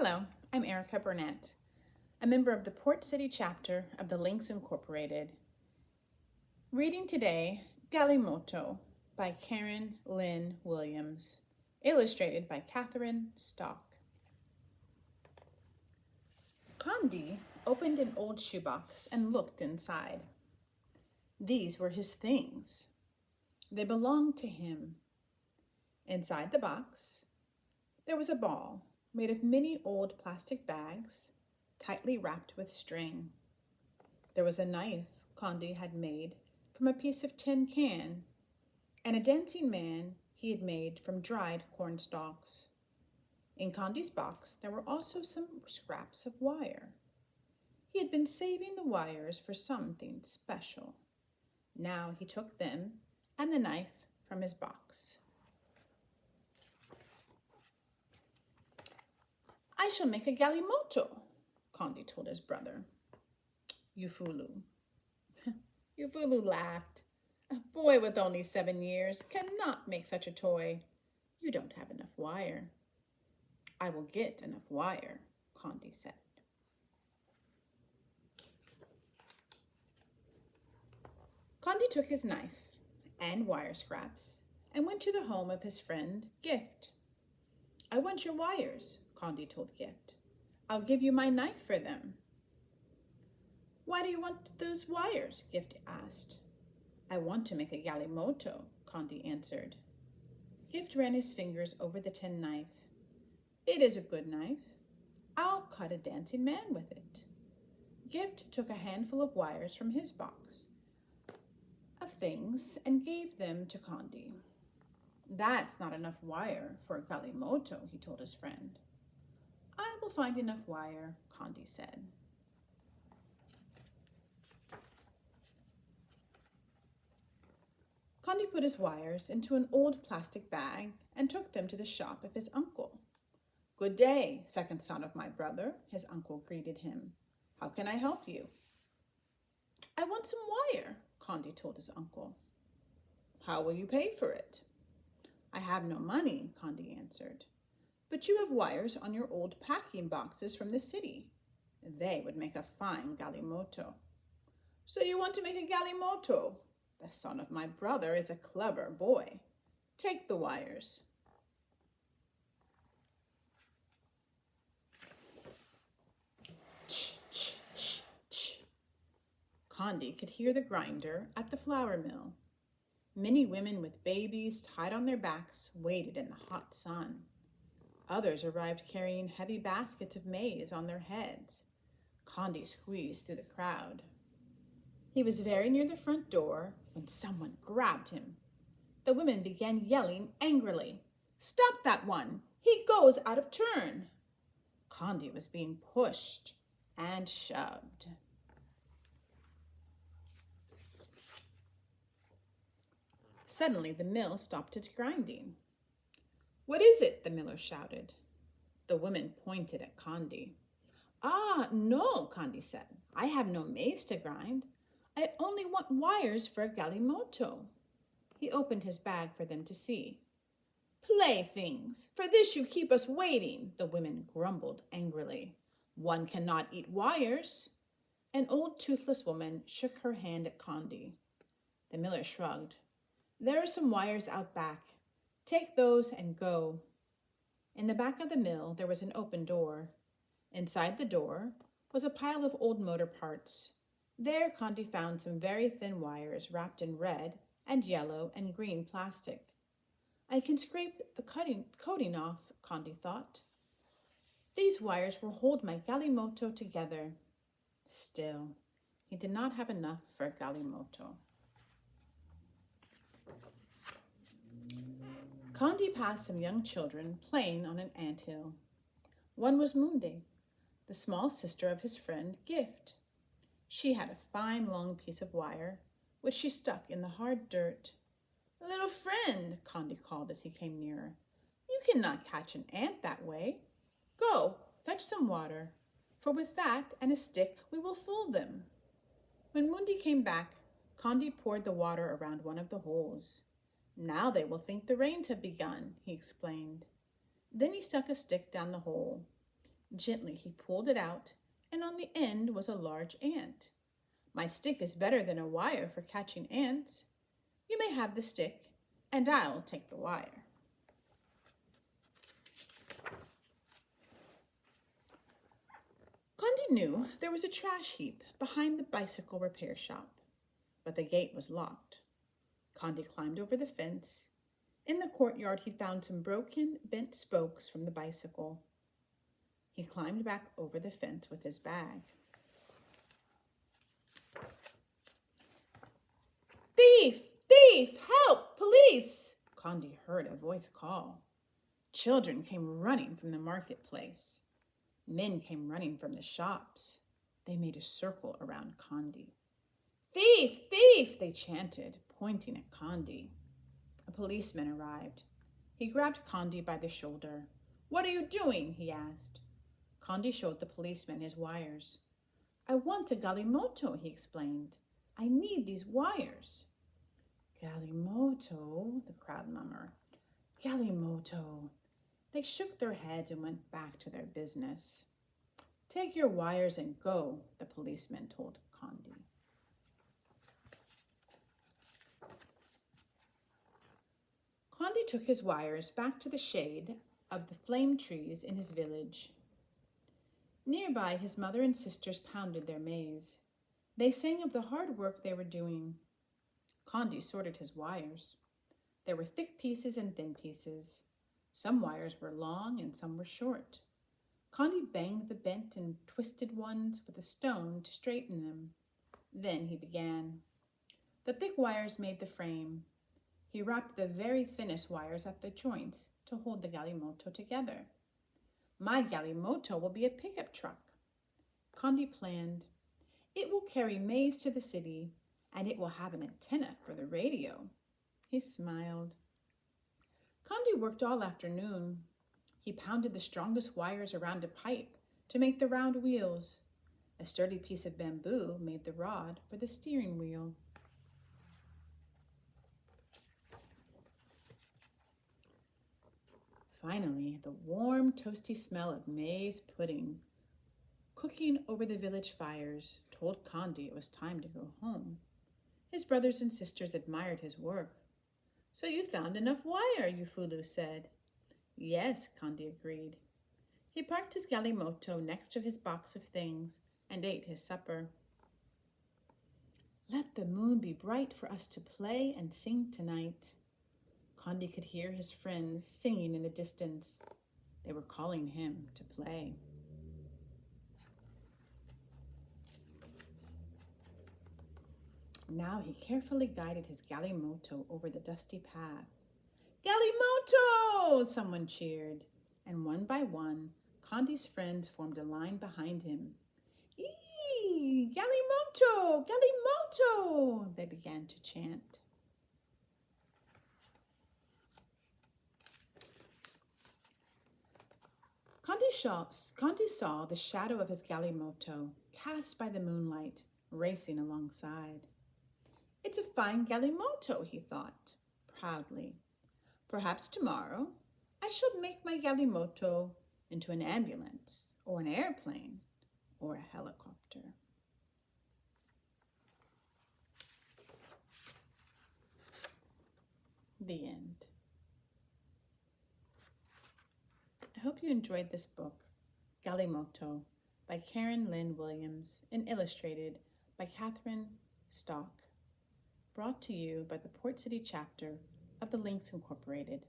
Hello, I'm Erica Burnett, a member of the Port City chapter of the Links Incorporated. Reading today, Galimoto by Karen Lynn Williams, illustrated by Catherine Stock. Condi opened an old shoebox and looked inside. These were his things. They belonged to him. Inside the box, there was a ball made of many old plastic bags, tightly wrapped with string. There was a knife Condi had made from a piece of tin can, and a dancing man he had made from dried corn stalks. In Condi's box, there were also some scraps of wire. He had been saving the wires for something special. Now he took them and the knife from his box. I shall make a Galimoto, Condi told his brother. Ufulu. Ufulu laughed. A boy with only 7 years cannot make such a toy. You don't have enough wire. I will get enough wire, Condi said. Condi took his knife and wire scraps and went to the home of his friend, Gift. I want your wires, Condi told Gift. I'll give you my knife for them. Why do you want those wires? Gift asked. I want to make a Galimoto, Condi answered. Gift ran his fingers over the tin knife. It is a good knife. I'll cut a dancing man with it. Gift took a handful of wires from his box of things and gave them to Condi. That's not enough wire for a Galimoto, he told his friend. I will find enough wire, Condi said. Condi put his wires into an old plastic bag and took them to the shop of his uncle. Good day, second son of my brother, his uncle greeted him. How can I help you? I want some wire, Condi told his uncle. How will you pay for it? I have no money, Condi answered. But you have wires on your old packing boxes from the city. They would make a fine Galimoto. So you want to make a Galimoto? The son of my brother is a clever boy. Take the wires. Condi could hear the grinder at the flour mill. Many women with babies tied on their backs waited in the hot sun. Others arrived carrying heavy baskets of maize on their heads. Condi squeezed through the crowd. He was very near the front door when someone grabbed him. The women began yelling angrily. Stop that one! He goes out of turn! Condi was being pushed and shoved. Suddenly, the mill stopped its grinding. What is it? The miller shouted. The women pointed at Condi. Ah, no, Condi said. I have no maize to grind. I only want wires for a Galimoto. He opened his bag for them to see. Playthings! For this you keep us waiting, the women grumbled angrily. One cannot eat wires. An old toothless woman shook her hand at Condi. The miller shrugged. There are some wires out back. Take those and go. In the back of the mill, there was an open door. Inside the door was a pile of old motor parts. There, Condi found some very thin wires wrapped in red and yellow and green plastic. I can scrape the coating off, Condi thought. These wires will hold my Galimoto together. Still, he did not have enough for a Galimoto. Condi passed some young children playing on an anthill. One was Munde, the small sister of his friend Gift. She had a fine long piece of wire, which she stuck in the hard dirt. Little friend, Condi called as he came nearer, you cannot catch an ant that way. Go, fetch some water, for with that and a stick we will fool them. When Mundi came back, Condi poured the water around one of the holes. Now they will think the rains have begun, he explained. Then he stuck a stick down the hole. Gently he pulled it out, and on the end was a large ant. My stick is better than a wire for catching ants. You may have the stick, and I'll take the wire. Condi knew there was a trash heap behind the bicycle repair shop, but the gate was locked. Condi climbed over the fence. In the courtyard, he found some broken, bent spokes from the bicycle. He climbed back over the fence with his bag. Thief! Thief! Help! Police! Condi heard a voice call. Children came running from the marketplace. Men came running from the shops. They made a circle around Condi. Thief! Thief! They chanted, pointing at Condi. A policeman arrived. He grabbed Condi by the shoulder. What are you doing? He asked. Condi showed the policeman his wires. I want a Galimoto, he explained. I need these wires. Galimoto, the crowd murmured. Galimoto. They shook their heads and went back to their business. Take your wires and go, the policeman told Condi. Condi took his wires back to the shade of the flame trees in his village. Nearby, his mother and sisters pounded their maize. They sang of the hard work they were doing. Condi sorted his wires. There were thick pieces and thin pieces. Some wires were long and some were short. Condi banged the bent and twisted ones with a stone to straighten them. Then he began. The thick wires made the frame. He wrapped the very thinnest wires at the joints to hold the Galimoto together. My Galimoto will be a pickup truck. Condi planned. It will carry maize to the city, and it will have an antenna for the radio. He smiled. Condi worked all afternoon. He pounded the strongest wires around a pipe to make the round wheels. A sturdy piece of bamboo made the rod for the steering wheel. Finally, the warm, toasty smell of maize pudding cooking over the village fires told Condi it was time to go home. His brothers and sisters admired his work. So you found enough wire, Ufulu said. Yes, Condi agreed. He parked his Galimoto next to his box of things and ate his supper. Let the moon be bright for us to play and sing tonight. Condi could hear his friends singing in the distance. They were calling him to play. Now he carefully guided his Galimoto over the dusty path. Galimoto! Someone cheered, and one by one, Condi's friends formed a line behind him. Eee! Galimoto! Galimoto! They began to chant. Condi saw the shadow of his Galimoto cast by the moonlight, racing alongside. It's a fine Galimoto, he thought, proudly. Perhaps tomorrow I shall make my Galimoto into an ambulance or an airplane or a helicopter. The end. I hope you enjoyed this book, Galimoto, by Karen Lynn Williams and illustrated by Catherine Stock, brought to you by the Port City chapter of the Links Incorporated